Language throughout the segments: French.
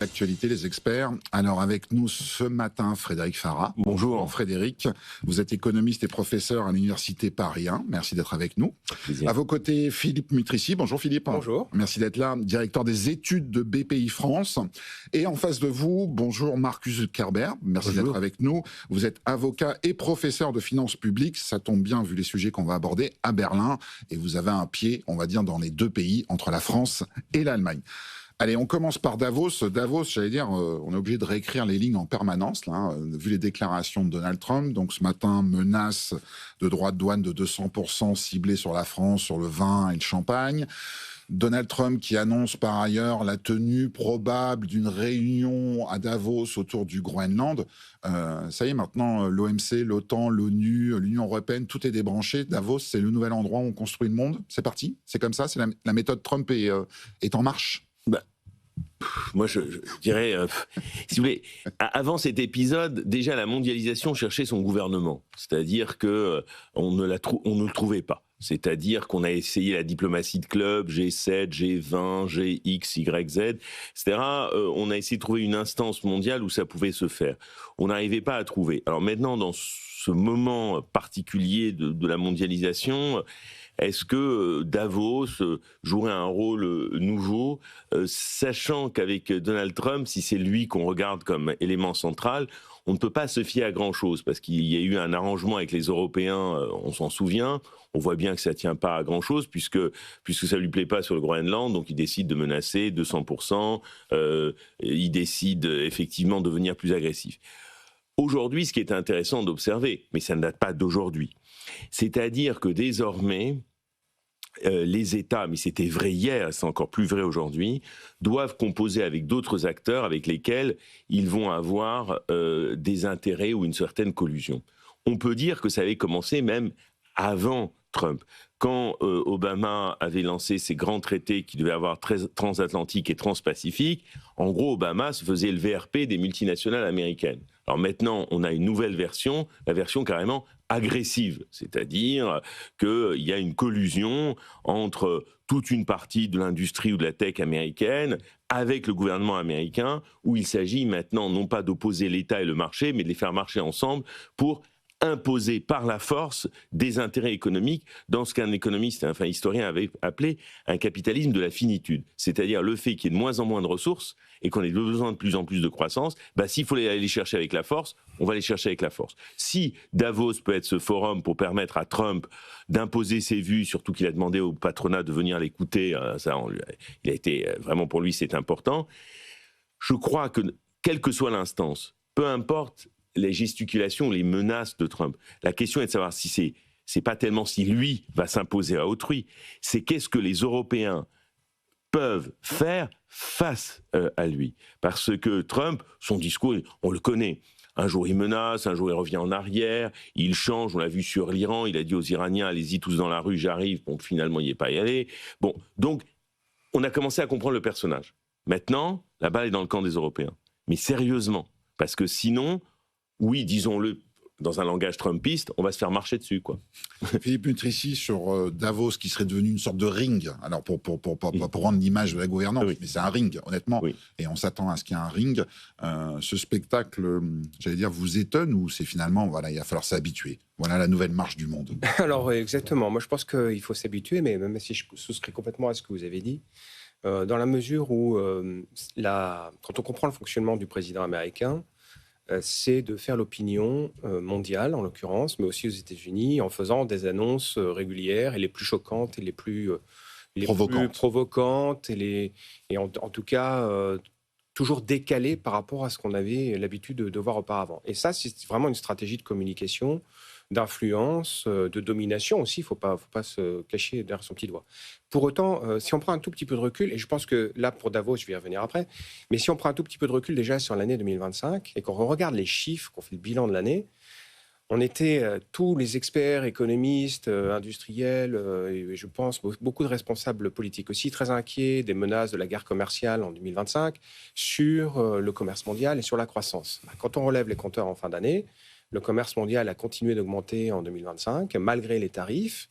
L'actualité, les experts. Alors avec nous ce matin, Frédéric Farah. Bonjour. Frédéric, vous êtes économiste et professeur à l'Université Paris 1. Merci d'être avec nous. Plaisir. À vos côtés, Philippe Mutrici. Bonjour Philippe. Bonjour. Merci d'être là, directeur des études de BPI France. Et en face de vous, bonjour Marcus Kerber. Merci d'être avec nous. Vous êtes avocat et professeur de finances publiques. Ça tombe bien vu les sujets qu'on va aborder à Berlin. Et vous avez un pied, on va dire, dans les deux pays, entre la France et l'Allemagne. Allez, on commence par Davos. Davos, j'allais dire, on est obligé de réécrire les lignes en permanence, là, vu les déclarations de Donald Trump. Donc ce matin, menace de droits de douane de 200% ciblés sur la France, sur le vin et le champagne. Donald Trump qui annonce par ailleurs la tenue probable d'une réunion à Davos autour du Groenland. Ça y est, maintenant, l'OMC, l'OTAN, l'ONU, l'Union européenne, tout est débranché. Davos, c'est le nouvel endroit où on construit le monde. C'est parti, c'est comme ça, c'est la méthode Trump est en marche. Moi, je dirais, si vous voulez, avant cet épisode, déjà la mondialisation cherchait son gouvernement. C'est-à-dire qu'on ne le trouvait pas. C'est-à-dire qu'on a essayé la diplomatie de club, G7, G20, GX, YZ, etc. On a essayé de trouver une instance mondiale où ça pouvait se faire. On n'arrivait pas à trouver. Alors maintenant, dans ce moment particulier de la mondialisation, est-ce que Davos jouerait un rôle nouveau, sachant qu'avec Donald Trump, si c'est lui qu'on regarde comme élément central, on ne peut pas se fier à grand-chose, parce qu'il y a eu un arrangement avec les Européens, on s'en souvient, on voit bien que ça ne tient pas à grand-chose, puisque ça ne lui plaît pas sur le Groenland, donc il décide de menacer 200%, il décide effectivement de devenir plus agressif. Aujourd'hui, ce qui est intéressant d'observer, mais ça ne date pas d'aujourd'hui, c'est-à-dire que désormais, les États, mais c'était vrai hier, c'est encore plus vrai aujourd'hui, doivent composer avec d'autres acteurs avec lesquels ils vont avoir des intérêts ou une certaine collusion. On peut dire que ça avait commencé même avant Trump. Quand Obama avait lancé ces grands traités qui devaient avoir transatlantique et transpacifique, en gros, Obama se faisait le VRP des multinationales américaines. Alors maintenant, on a une nouvelle version, la version carrément agressive, c'est-à-dire qu'il y a une collusion entre toute une partie de l'industrie ou de la tech américaine avec le gouvernement américain, où il s'agit maintenant non pas d'opposer l'État et le marché, mais de les faire marcher ensemble pour imposer par la force des intérêts économiques dans ce qu'un économiste, enfin historien avait appelé un capitalisme de la finitude. C'est-à-dire le fait qu'il y ait de moins en moins de ressources et qu'on ait besoin de plus en plus de croissance, s'il faut aller les chercher avec la force, on va les chercher avec la force. Si Davos peut être ce forum pour permettre à Trump d'imposer ses vues, surtout qu'il a demandé au patronat de venir l'écouter, il a été, vraiment pour lui c'est important, je crois que quelle que soit l'instance, peu importe les gesticulations, les menaces de Trump. La question est de savoir si c'est pas tellement si lui va s'imposer à autrui, c'est qu'est-ce que les Européens peuvent faire face à lui. Parce que Trump, son discours, on le connaît. Un jour il menace, un jour il revient en arrière, il change, on l'a vu sur l'Iran, il a dit aux Iraniens, allez-y tous dans la rue, j'arrive, bon finalement il n'y est pas y allé. Bon, donc on a commencé à comprendre le personnage. Maintenant, la balle est dans le camp des Européens. Mais sérieusement, parce que sinon, oui, disons-le, dans un langage trumpiste, on va se faire marcher dessus, quoi. Philippe Mutrici, sur Davos, qui serait devenu une sorte de ring, alors pour rendre l'image de la gouvernance, oui. Mais c'est un ring, honnêtement, oui. Et on s'attend à ce qu'il y ait un ring. Ce spectacle, j'allais dire, vous étonne, ou c'est finalement, voilà, il va falloir s'habituer. Voilà la nouvelle marche du monde. Alors, exactement. Moi, je pense qu'il faut s'habituer, mais même si je souscris complètement à ce que vous avez dit, dans la mesure où, quand on comprend le fonctionnement du président américain, c'est de faire l'opinion mondiale, en l'occurrence, mais aussi aux États-Unis, en faisant des annonces régulières et les plus choquantes et les plus provocantes et en tout cas toujours décalées par rapport à ce qu'on avait l'habitude de voir auparavant. Et ça, c'est vraiment une stratégie de communication, d'influence, de domination aussi. Il ne faut pas se cacher derrière son petit doigt. Pour autant, si on prend un tout petit peu de recul, et je pense que là, pour Davos, je vais y revenir après, mais si on prend un tout petit peu de recul déjà sur l'année 2025, et qu'on regarde les chiffres, qu'on fait le bilan de l'année, on était tous les experts, économistes, industriels, et je pense beaucoup de responsables politiques aussi, très inquiets des menaces de la guerre commerciale en 2025 sur le commerce mondial et sur la croissance. Quand on relève les compteurs en fin d'année, le commerce mondial a continué d'augmenter en 2025, malgré les tarifs.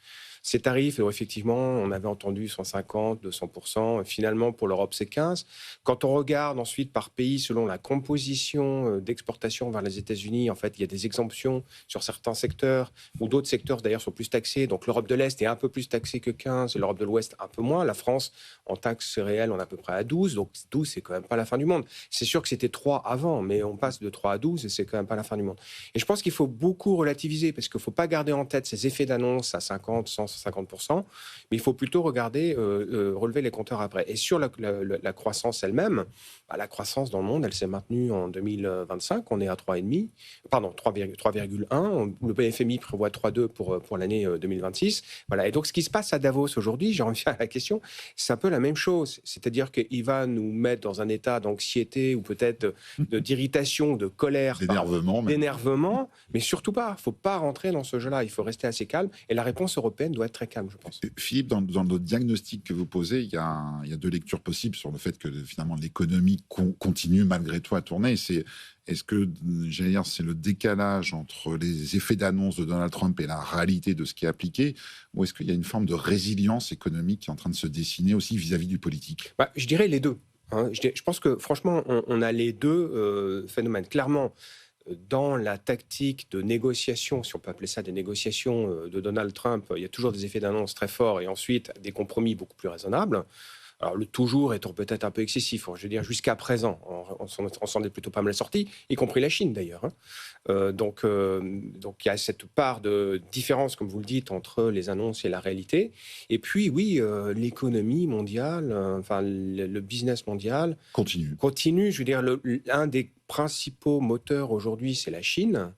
Ces tarifs, effectivement, on avait entendu 150, 200%. Finalement, pour l'Europe, c'est 15%. Quand on regarde ensuite par pays, selon la composition d'exportation vers les États-Unis, en fait, il y a des exemptions sur certains secteurs, ou d'autres secteurs, d'ailleurs, sont plus taxés. Donc, l'Europe de l'Est est un peu plus taxée que 15%, l'Europe de l'Ouest un peu moins. La France, en taxes réelles, on est à peu près à 12%. Donc, 12, c'est quand même pas la fin du monde. C'est sûr que c'était 3 avant, mais on passe de 3 à 12 et c'est quand même pas la fin du monde. Et je pense qu'il faut beaucoup relativiser, parce qu'il ne faut pas garder en tête ces effets d'annonce à 50, 100, 150%, mais il faut plutôt regarder, relever les compteurs après. Et sur la croissance elle-même, la croissance dans le monde, elle s'est maintenue en 2025. On est à 3,5, pardon, 3,1. Le FMI prévoit 3,2 pour l'année 2026. Voilà. Et donc, ce qui se passe à Davos aujourd'hui, j'en reviens à la question, c'est un peu la même chose. C'est-à-dire qu'il va nous mettre dans un état d'anxiété ou peut-être d'irritation, de colère, d'énervement, mais surtout pas. Il ne faut pas rentrer dans ce jeu-là. Il faut rester assez calme. Et la réponse européenne doit être très calme, je pense. Philippe, dans le diagnostic que vous posez, il y a 2 lectures possibles sur le fait que finalement l'économie continue malgré tout à tourner. Est-ce que, j'allais dire, c'est le décalage entre les effets d'annonce de Donald Trump et la réalité de ce qui est appliqué, ou est-ce qu'il y a une forme de résilience économique qui est en train de se dessiner aussi vis-à-vis du politique ? Je dirais les deux. Je pense que, franchement, on a les deux phénomènes. Clairement, dans la tactique de négociation, si on peut appeler ça des négociations de Donald Trump, il y a toujours des effets d'annonce très forts et ensuite des compromis beaucoup plus raisonnables. Alors, le toujours étant peut-être un peu excessif. Je veux dire, jusqu'à présent, on s'en est plutôt pas mal sorti, y compris la Chine d'ailleurs. Donc, il y a cette part de différence, comme vous le dites, entre les annonces et la réalité. Et puis, oui, l'économie mondiale, le business mondial continue. Je veux dire, un des principaux moteurs aujourd'hui, c'est la Chine.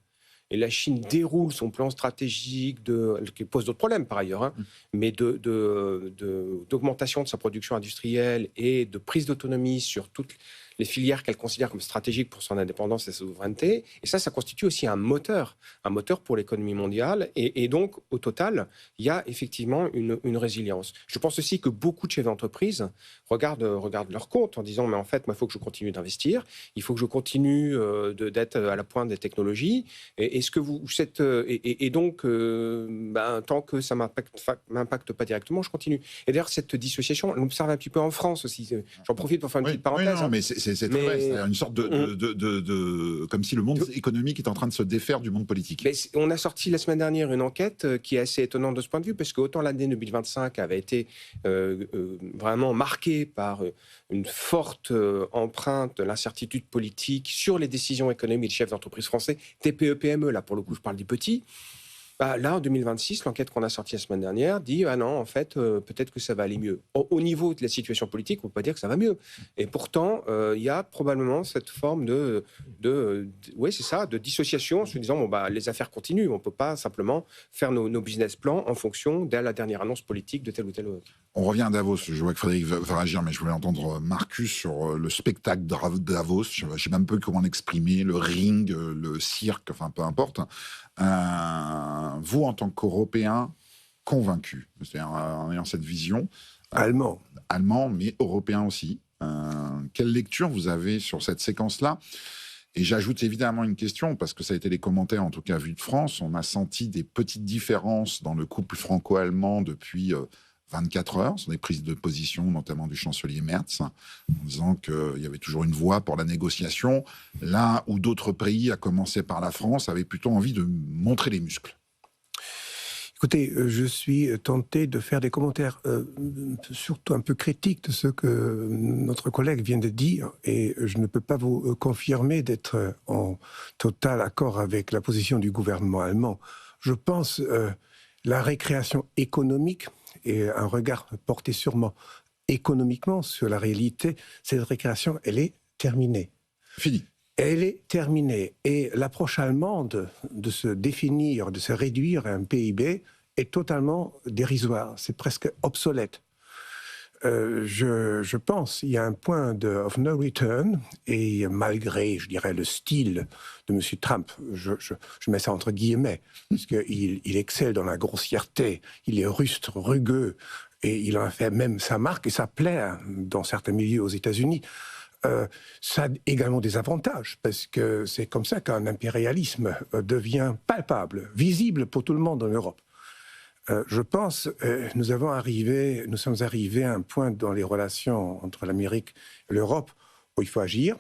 Et la Chine déroule son plan stratégique qui pose d'autres problèmes par ailleurs, mais d'augmentation de sa production industrielle et de prise d'autonomie sur toutes les filières qu'elle considère comme stratégiques pour son indépendance et sa souveraineté. Et ça constitue aussi un moteur pour l'économie mondiale. Et donc, au total, il y a effectivement une résilience. Je pense aussi que beaucoup de chefs d'entreprise regardent leur compte en disant, mais en fait, moi, il faut que je continue d'investir, il faut que je continue d'être à la pointe des technologies. Donc, tant que ça m'impacte pas directement, je continue. Et d'ailleurs, cette dissociation, on l'observe un petit peu en France aussi. J'en profite pour faire une petite parenthèse. Oui, mais c'est très vrai. C'est une sorte de comme si le monde économique est en train de se défaire du monde politique. Mais on a sorti la semaine dernière une enquête qui est assez étonnante de ce point de vue, parce que autant l'année 2025 avait été vraiment marquée par une forte empreinte de l'incertitude politique sur les décisions économiques des chefs d'entreprise français, TPE, PME, là pour le coup je parle des petits. Là, en 2026, l'enquête qu'on a sortie la semaine dernière dit « Ah non, en fait, peut-être que ça va aller mieux ». Au niveau de la situation politique, on ne peut pas dire que ça va mieux. Et pourtant, il y a probablement cette forme de dissociation en se disant « les affaires continuent, on ne peut pas simplement faire nos business plans en fonction de la dernière annonce politique de tel ou tel autre ». On revient à Davos. Je vois que Frédéric va réagir, mais je voulais entendre Marcus sur le spectacle de Davos. Je ne sais même pas comment l'exprimer, le ring, le cirque, enfin peu importe. Vous, en tant qu'Européen convaincu, c'est-à-dire en ayant cette vision... Allemand, mais européen aussi. Quelle lecture vous avez sur cette séquence-là ? Et j'ajoute évidemment une question, parce que ça a été les commentaires, en tout cas vus de France. On a senti des petites différences dans le couple franco-allemand depuis 24 heures, sur des prises de position, notamment du chancelier Merz, en disant qu'il y avait toujours une voie pour la négociation, là où d'autres pays, à commencer par la France, avaient plutôt envie de montrer les muscles. Écoutez, je suis tenté de faire des commentaires surtout un peu critiques de ce que notre collègue vient de dire, et je ne peux pas vous confirmer d'être en total accord avec la position du gouvernement allemand. Je pense la récréation économique et un regard porté sûrement économiquement sur la réalité, cette récréation, elle est terminée. Fini. Elle est terminée. Et l'approche allemande de se définir, de se réduire à un PIB est totalement dérisoire. C'est presque obsolète. Je pense qu'il y a un point of no return, et malgré, je dirais, le style de M. Trump, je mets ça entre guillemets, parce qu'il excelle dans la grossièreté, il est rustre, rugueux, et il en a fait même sa marque, et ça plaît dans certains milieux aux États-Unis. Ça a également des avantages, parce que c'est comme ça qu'un impérialisme devient palpable, visible pour tout le monde en Europe. Je pense nous sommes arrivés à un point dans les relations entre l'Amérique et l'Europe où il faut agir,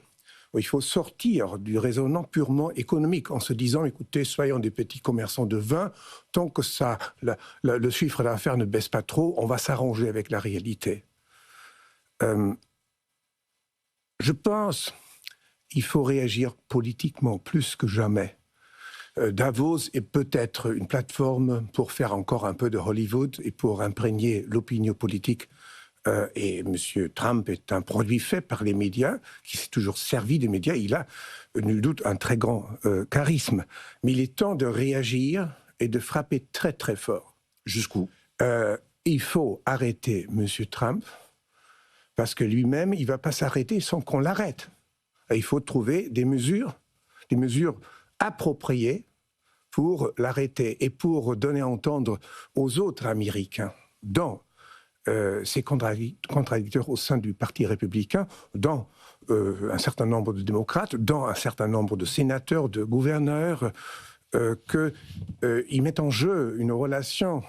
où il faut sortir du raisonnement purement économique en se disant, écoutez, soyons des petits commerçants de vin, tant que le chiffre d'affaires ne baisse pas trop, on va s'arranger avec la réalité. Je pense qu'il faut réagir politiquement plus que jamais. Davos est peut-être une plateforme pour faire encore un peu de Hollywood et pour imprégner l'opinion politique. Et M. Trump est un produit fait par les médias, qui s'est toujours servi des médias. Il a, nul doute, un très grand charisme. Mais il est temps de réagir et de frapper très très fort. Jusqu'où? Il faut arrêter M. Trump, parce que lui-même, il ne va pas s'arrêter sans qu'on l'arrête. Il faut trouver des mesures appropriées pour l'arrêter et pour donner à entendre aux autres Américains, dans ces contradicteurs au sein du Parti républicain, dans un certain nombre de démocrates, dans un certain nombre de sénateurs, de gouverneurs, qu'ils mettent en jeu une relation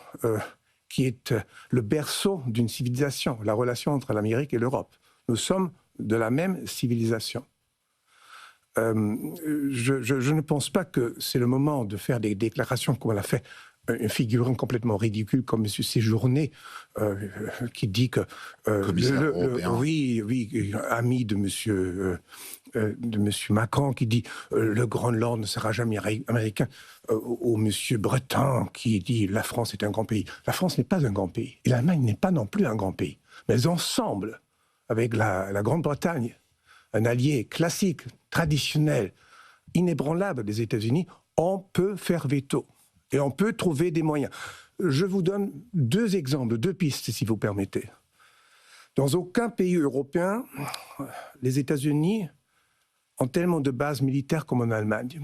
qui est le berceau d'une civilisation, la relation entre l'Amérique et l'Europe. Nous sommes de la même civilisation. Je ne pense pas que c'est le moment de faire des déclarations comme l'a fait un figurant complètement ridicule comme M. Séjourné, qui dit que oui, ami de monsieur Macron, qui dit le Groenland ne sera jamais américain, ou monsieur Breton qui dit la France est un grand pays. La France n'est pas un grand pays et l'Allemagne n'est pas non plus un grand pays, mais ensemble avec la Grande-Bretagne, un allié classique, traditionnel, inébranlable des États-Unis, on peut faire veto et on peut trouver des moyens. Je vous donne 2 exemples, 2 pistes, si vous permettez. Dans aucun pays européen, les États-Unis ont tellement de bases militaires comme en Allemagne.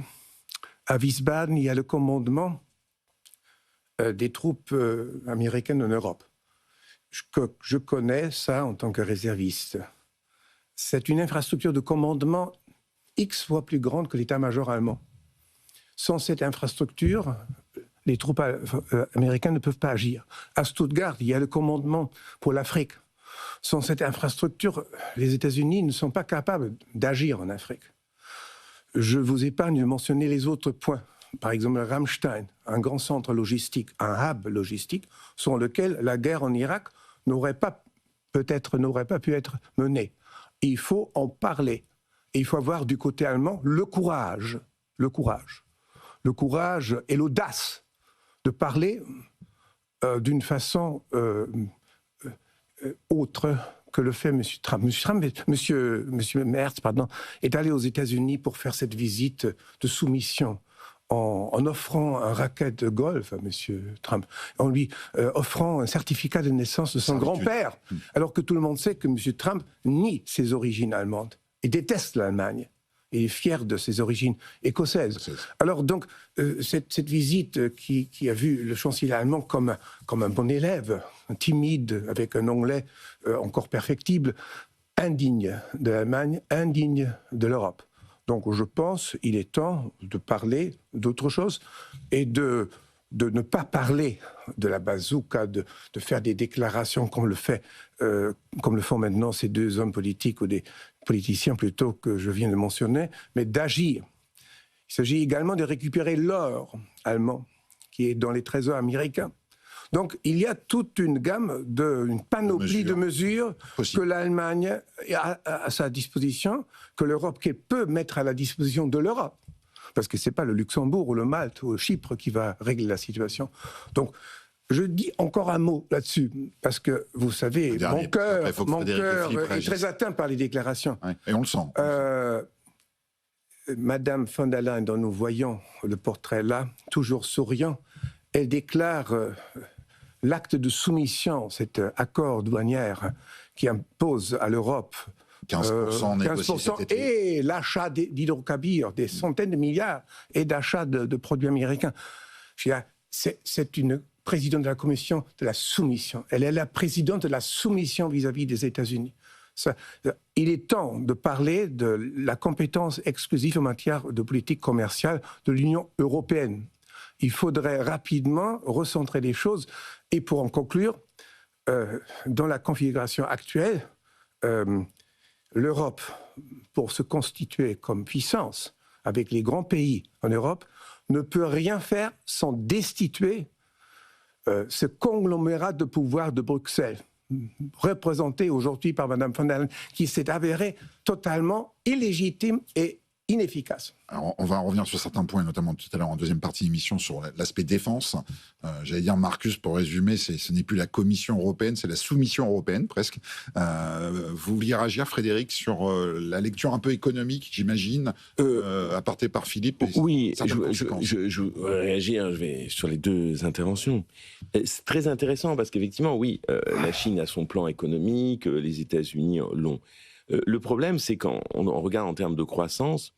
À Wiesbaden, il y a le commandement des troupes américaines en Europe. Je connais ça en tant que réserviste. C'est une infrastructure de commandement X fois plus grande que l'état-major allemand. Sans cette infrastructure, les troupes américaines ne peuvent pas agir. À Stuttgart, il y a le commandement pour l'Afrique. Sans cette infrastructure, les États-Unis ne sont pas capables d'agir en Afrique. Je vous épargne de mentionner les autres points. Par exemple, Ramstein, un grand centre logistique, un hub logistique, sur lequel la guerre en Irak n'aurait pas pu être menée. Il faut en parler. Et il faut avoir du côté allemand le courage et l'audace de parler d'une façon autre que le fait M. Trump. M. Merz, est allé aux États-Unis pour faire cette visite de soumission en offrant un racket de golf à M. Trump, en lui offrant un certificat de naissance de son grand-père, alors que tout le monde sait que M. Trump nie ses origines allemandes et déteste l'Allemagne. Et est fier de ses origines écossaises. Alors donc, cette visite qui a vu le chancelier allemand comme un bon élève, timide, avec un anglais encore perfectible, indigne de l'Allemagne, indigne de l'Europe. Donc je pense qu'il est temps de parler d'autre chose et de ne pas parler de la bazooka, de faire des déclarations comme le font maintenant ces 2 hommes politiques ou des politiciens plutôt que je viens de mentionner, mais d'agir. Il s'agit également de récupérer l'or allemand qui est dans les trésors américains. Donc il y a toute une gamme, une panoplie de mesures que l'Allemagne a à sa disposition, que l'Europe peut mettre à la disposition de l'Europe. Parce que ce n'est pas le Luxembourg ou le Malte ou le Chypre qui va régler la situation. Donc, je dis encore un mot là-dessus, parce que vous savez, mon cœur est très atteint par les déclarations. Ouais, et on le sent. Madame von der Leyen, dont nous voyons le portrait là, toujours souriant, elle déclare l'acte de soumission, cet accord douanier qui impose à l'Europe 15% et l'achat d'hydrocarbures, des centaines de milliards, et d'achat de produits américains. C'est une présidente de la Commission de la soumission. Elle est la présidente de la soumission vis-à-vis des États-Unis. Il est temps de parler de la compétence exclusive en matière de politique commerciale de l'Union européenne. il faudrait rapidement recentrer les choses. Et pour en conclure, dans la configuration actuelle, l'Europe, pour se constituer comme puissance avec les grands pays en Europe, ne peut rien faire sans destituer ce conglomérat de pouvoir de Bruxelles, représenté aujourd'hui par Mme von der Leyen, qui s'est avéré totalement illégitime et inefficace. Alors, on va revenir sur certains points, notamment tout à l'heure en deuxième partie d'émission sur l'aspect défense. J'allais dire, Marcus, pour résumer, ce n'est plus la Commission européenne, c'est la soumission européenne, presque. Vous vouliez réagir, Frédéric, sur la lecture un peu économique, j'imagine, apportée par Philippe. Oui, je réagir sur les deux interventions. C'est très intéressant parce qu'effectivement, oui, la Chine a son plan économique, les États-Unis l'ont. Le problème, c'est quand on regarde en termes de croissance,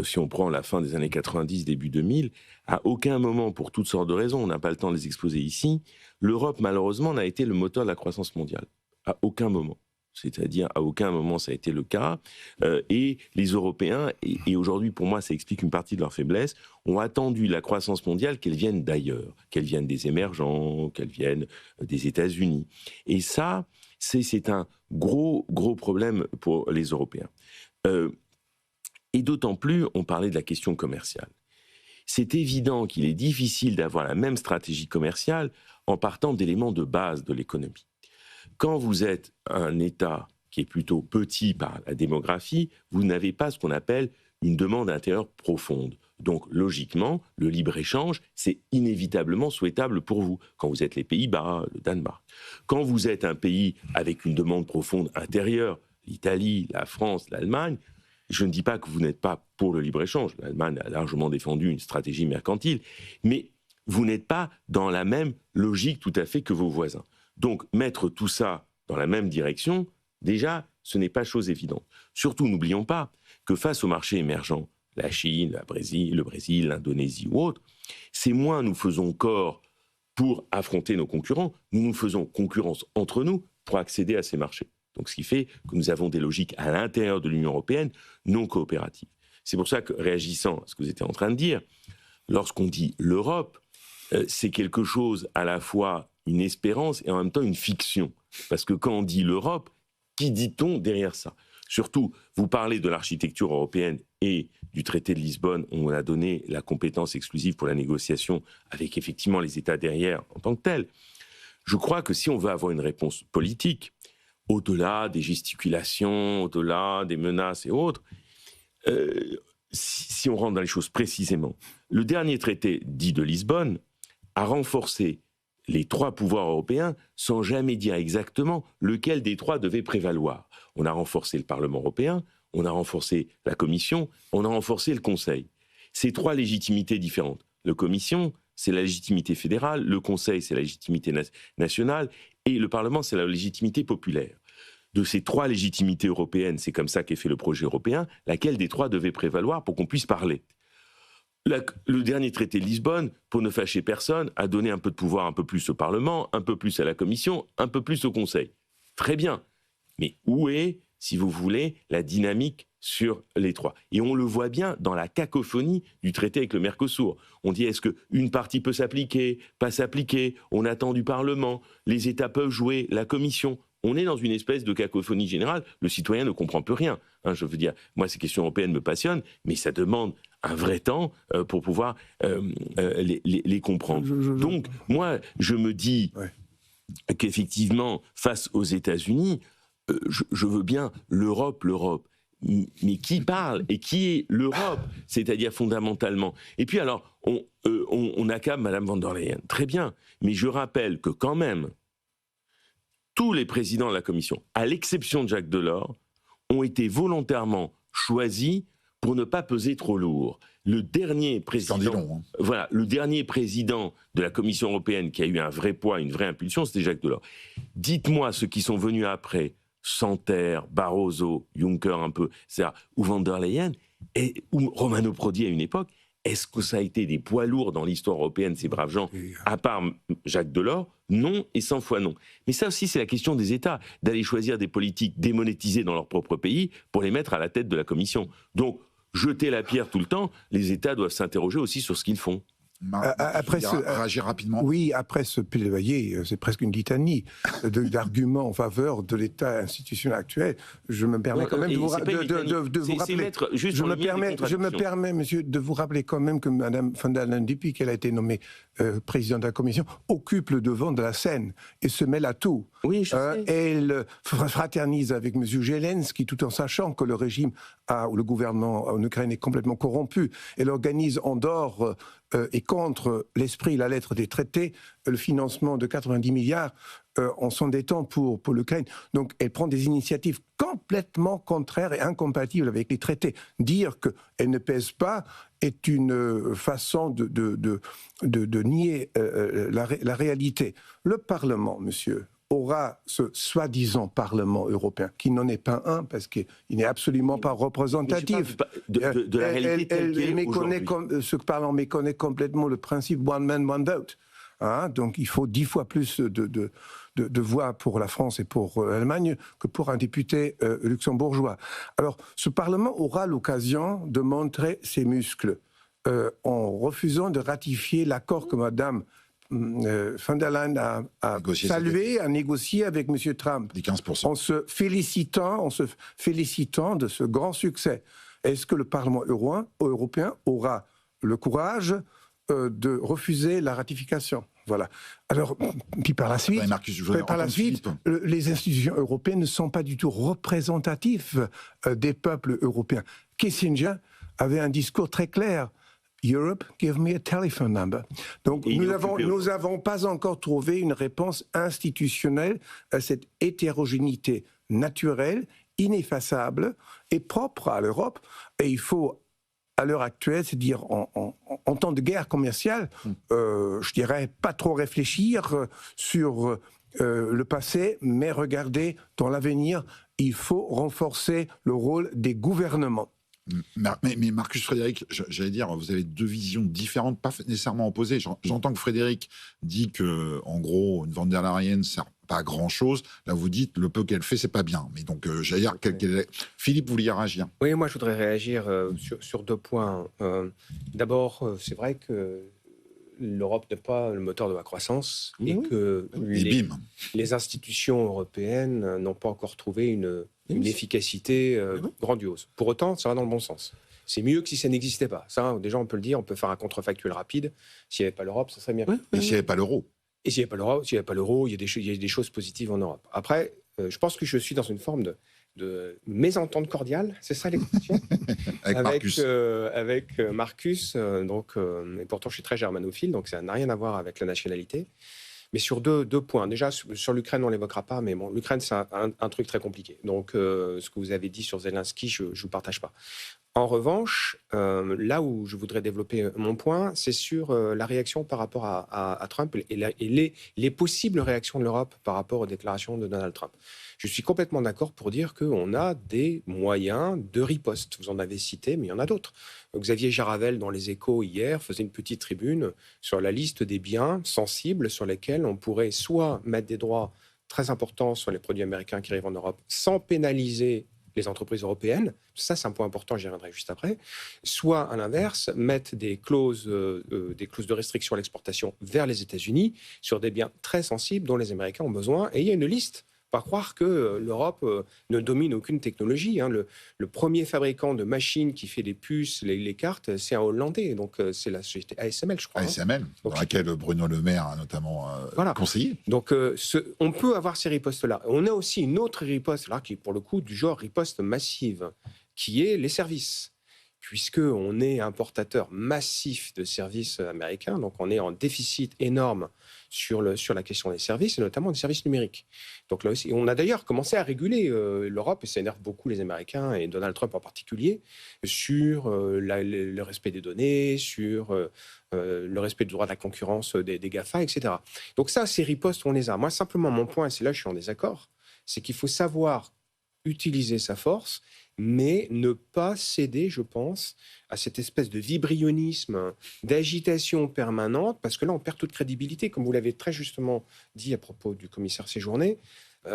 si on prend la fin des années 90, début 2000, à aucun moment, pour toutes sortes de raisons, on n'a pas le temps de les exposer ici, l'Europe, malheureusement, n'a été le moteur de la croissance mondiale. À aucun moment. C'est-à-dire, à aucun moment, ça a été le cas. Et les Européens, et aujourd'hui, pour moi, ça explique une partie de leur faiblesse, ont attendu la croissance mondiale qu'elle vienne d'ailleurs, qu'elle vienne des émergents, qu'elle vienne des États-Unis. Et ça, c'est un gros problème pour les Européens. Et d'autant plus, on parlait de la question commerciale. C'est évident qu'il est difficile d'avoir la même stratégie commerciale en partant d'éléments de base de l'économie. Quand vous êtes un État qui est plutôt petit par la démographie, vous n'avez pas ce qu'on appelle une demande intérieure profonde. Donc, logiquement, le libre-échange, c'est inévitablement souhaitable pour vous, quand vous êtes les Pays-Bas, le Danemark. Quand vous êtes un pays avec une demande profonde intérieure, l'Italie, la France, l'Allemagne, je ne dis pas que vous n'êtes pas pour le libre-échange. L'Allemagne a largement défendu une stratégie mercantile, mais vous n'êtes pas dans la même logique tout à fait que vos voisins. Donc, mettre tout ça dans la même direction, déjà, ce n'est pas chose évidente. Surtout, n'oublions pas que face aux marchés émergents, la Chine, le Brésil, l'Indonésie ou autres, c'est moins nous faisons corps pour affronter nos concurrents, nous faisons concurrence entre nous pour accéder à ces marchés. Donc, ce qui fait que nous avons des logiques à l'intérieur de l'Union européenne non coopératives. C'est pour ça que, réagissant à ce que vous étiez en train de dire, lorsqu'on dit l'Europe, c'est quelque chose à la fois une espérance et en même temps une fiction. Parce que quand on dit l'Europe, qui dit-on derrière ça ? Surtout, vous parlez de l'architecture européenne et du traité de Lisbonne, on a donné la compétence exclusive pour la négociation avec effectivement les États derrière en tant que tels. Je crois que si on veut avoir une réponse politique, au-delà des gesticulations, au-delà des menaces et autres, si on rentre dans les choses précisément, le dernier traité dit de Lisbonne a renforcé les trois pouvoirs européens sans jamais dire exactement lequel des trois devait prévaloir. On a renforcé le Parlement européen, on a renforcé la Commission, on a renforcé le Conseil. C'est trois légitimités différentes. La Commission, c'est la légitimité fédérale, le Conseil, c'est la légitimité nationale, et le Parlement, c'est la légitimité populaire. De ces trois légitimités européennes, c'est comme ça qu'est fait le projet européen, laquelle des trois devait prévaloir pour qu'on puisse parler. Le dernier traité de Lisbonne, pour ne fâcher personne, a donné un peu de pouvoir un peu plus au Parlement, un peu plus à la Commission, un peu plus au Conseil. Très bien. Mais où est, si vous voulez, la dynamique sur les trois ? Et on le voit bien dans la cacophonie du traité avec le Mercosur. On dit, est-ce qu'une partie peut s'appliquer, pas s'appliquer ? On attend du Parlement, les États peuvent jouer, la Commission. On est dans une espèce de cacophonie générale. Le citoyen ne comprend plus rien. Je veux dire, moi, ces questions européennes me passionnent, mais ça demande un vrai temps pour pouvoir les comprendre. Donc, moi, je me dis qu'effectivement, face aux États-Unis, je veux bien l'Europe. Mais qui parle et qui est l'Europe ? C'est-à-dire fondamentalement. Et puis alors, on accable Mme von der Leyen. Très bien. Mais je rappelle que quand même, tous les présidents de la Commission, à l'exception de Jacques Delors, ont été volontairement choisis pour ne pas peser trop lourd. Le dernier président, le dernier président de la Commission européenne qui a eu un vrai poids, une vraie impulsion, c'était Jacques Delors. Dites-moi ceux qui sont venus après, Santer, Barroso, Juncker un peu, ou von der Leyen, ou Romano Prodi à une époque, est-ce que ça a été des poids lourds dans l'histoire européenne, ces braves gens, à part Jacques Delors ? Non et 100 fois non. Mais ça aussi, c'est la question des États, d'aller choisir des politiques démonétisées dans leur propre pays pour les mettre à la tête de la Commission. Donc, jeter la pierre tout le temps, les États doivent s'interroger aussi sur ce qu'ils font. Réagir rapidement. Oui, après ce plaidoyer, c'est presque une litanie d'arguments en faveur de l'État institutionnel actuel. Je me permets quand même de vous rappeler. Je me permets, monsieur, de vous rappeler quand même que Mme von der Leyen, depuis qu'elle a été nommée présidente de la Commission, occupe le devant de la scène et se mêle à tout. Oui, je sais. Elle fraternise avec M. Zelensky, tout en sachant que le régime ou le gouvernement en Ukraine est complètement corrompu. Elle organise en dehors et contre l'esprit et la lettre des traités le financement de 90 milliards en s'endettant pour l'Ukraine. Donc elle prend des initiatives complètement contraires et incompatibles avec les traités. Dire qu'elle ne pèse pas est une façon de nier la réalité. Le Parlement, monsieur, aura ce soi-disant Parlement européen, qui n'en est pas un, parce qu'il n'est absolument pas représentatif. De la réalité telle qu'elle est aujourd'hui. Ce Parlement méconnaît complètement le principe one man, one vote. Donc il faut 10 fois plus de voix pour la France et pour l'Allemagne que pour un député luxembourgeois. Alors ce Parlement aura l'occasion de montrer ses muscles en refusant de ratifier l'accord que Mme von der Leyen a salué, a négocié avec M. Trump, des 15%. en se félicitant de ce grand succès. Est-ce que le Parlement européen aura le courage de refuser la ratification? Voilà. Alors, puis par la suite, les institutions européennes ne sont pas du tout représentatives des peuples européens. Kissinger avait un discours très clair. Europe, give me a telephone number. Donc, nous n'avons pas encore trouvé une réponse institutionnelle à cette hétérogénéité naturelle, ineffaçable et propre à l'Europe. Et il faut, à l'heure actuelle, c'est-à-dire en temps de guerre commerciale, je dirais pas trop réfléchir sur le passé, mais regarder dans l'avenir. Il faut renforcer le rôle des gouvernements. Mais Marcus, Frédéric, j'allais dire, vous avez deux visions différentes, pas nécessairement opposées. J'entends que Frédéric dit que, en gros, une von der Leyen ne sert pas à grand-chose. Là, vous dites, le peu qu'elle fait, c'est pas bien. Mais donc, j'allais dire, Philippe, vous vouliez réagir? Oui, moi, je voudrais réagir sur 2 points. D'abord, c'est vrai que l'Europe n'est pas le moteur de la croissance et que les institutions européennes n'ont pas encore trouvé une efficacité grandiose. Pour autant, ça va dans le bon sens. C'est mieux que si ça n'existait pas. Ça, déjà, on peut le dire, on peut faire un contrefactuel rapide. S'il n'y avait pas l'Europe, ça serait bien. Et s'il n'y avait pas l'euro? Et s'il n'y avait pas l'euro, il y a des choses positives en Europe. Après, je pense que je suis dans une forme de mésentente cordiale, c'est ça l'expression? avec Marcus. Et pourtant, je suis très germanophile, donc ça n'a rien à voir avec la nationalité. Mais sur deux points. Déjà, sur l'Ukraine, on ne l'évoquera pas, mais bon, l'Ukraine, c'est un truc très compliqué. Donc, ce que vous avez dit sur Zelensky, je ne vous partage pas. En revanche, là où je voudrais développer mon point, c'est sur la réaction par rapport à Trump et les possibles réactions de l'Europe par rapport aux déclarations de Donald Trump. Je suis complètement d'accord pour dire qu'on a des moyens de riposte. Vous en avez cité, mais il y en a d'autres. Xavier Jaravel, dans Les Échos, hier, faisait une petite tribune sur la liste des biens sensibles sur lesquels on pourrait soit mettre des droits très importants sur les produits américains qui arrivent en Europe sans pénaliser les entreprises européennes, ça c'est un point important, j'y reviendrai juste après, soit à l'inverse, mettre des clauses de restriction à l'exportation vers les États-Unis sur des biens très sensibles dont les Américains ont besoin. Et il y a une liste. Pas croire que l'Europe ne domine aucune technologie. Le premier fabricant de machines qui fait les puces, les cartes, c'est un Hollandais. Donc c'est la société ASML, je crois. ASML, dans laquelle Bruno Le Maire a notamment conseillé. Donc on peut avoir ces ripostes-là. On a aussi une autre riposte, là, qui est pour le coup du genre riposte massive, qui est les services. Puisqu'on est importateur massif de services américains, donc on est en déficit énorme sur la question des services, et notamment des services numériques. Donc là aussi, on a d'ailleurs commencé à réguler l'Europe, et ça énerve beaucoup les Américains, et Donald Trump en particulier, sur le respect des données, sur le respect du droit de la concurrence des GAFA, etc. Donc ça, ces ripostes, on les a. Moi, simplement, mon point, et c'est là que je suis en désaccord, c'est qu'il faut savoir utiliser sa force, mais ne pas céder, je pense, à cette espèce de vibrionnisme, d'agitation permanente, parce que là, on perd toute crédibilité. Comme vous l'avez très justement dit à propos du commissaire Séjourné,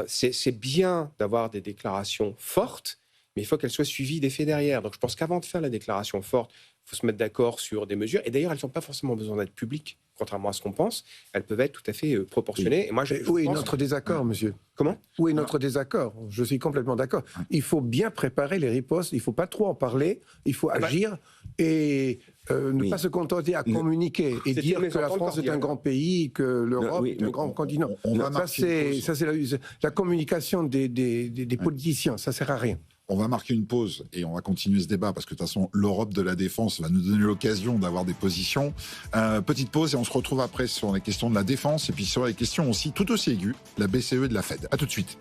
c'est bien d'avoir des déclarations fortes, mais il faut qu'elle soit suivie d'effets derrière. Donc je pense qu'avant de faire la déclaration forte, il faut se mettre d'accord sur des mesures. Et d'ailleurs, elles n'ont pas forcément besoin d'être publiques, contrairement à ce qu'on pense. Elles peuvent être tout à fait proportionnées. Et moi, où est notre désaccord, monsieur? Comment? Où est notre désaccord? Je suis complètement d'accord. Il faut bien préparer les ripostes. Il ne faut pas trop en parler. Il faut agir et ne pas se contenter à communiquer et dire que la France est un grand pays, que l'Europe est un grand continent. Ça, c'est la communication des politiciens. Ça ne sert à rien. On va marquer une pause et on va continuer ce débat parce que de toute façon, l'Europe de la défense va nous donner l'occasion d'avoir des positions. Petite pause et on se retrouve après sur les questions de la défense et puis sur les questions aussi tout aussi aiguës, la BCE et de la Fed. À tout de suite.